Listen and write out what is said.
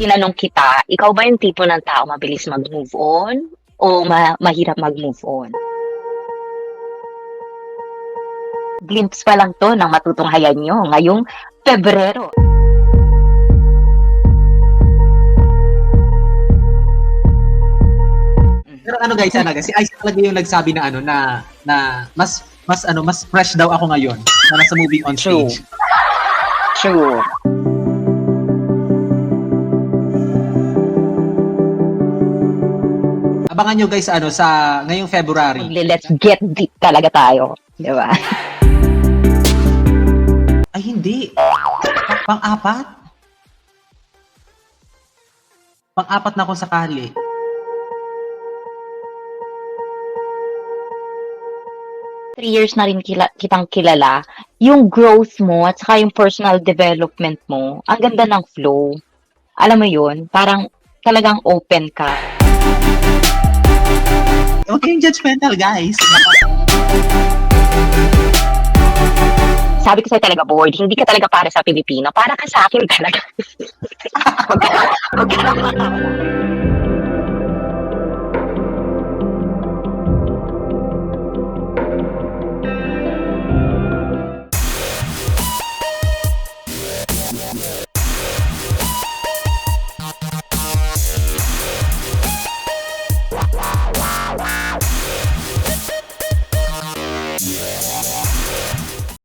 tinanong kita, ikaw ba yung tipo ng tao mabilis mag-move on o mahirap mag-move on? Glimpse pa lang to ng matutunghayan nyo ngayong Pebrero. Pero ano guys, si Ice talaga yung nagsabi na mas fresh daw ako ngayon na nasa moving on stage. True. Abangan nyo guys sa ngayong February. Let's get deep talaga tayo, di ba? Ay hindi. Pang-apat? Pang-apat na kung sakali. Three years na rin kitang kilala, yung growth mo at saka yung personal development mo, ang ganda ng flow. Alam mo yun, parang talagang open ka. Huwag kayong judgmental, guys. Sabi ko sa'yo talaga, board, hindi ka talaga para sa Pilipino, para ka sa akin talaga. Wag ka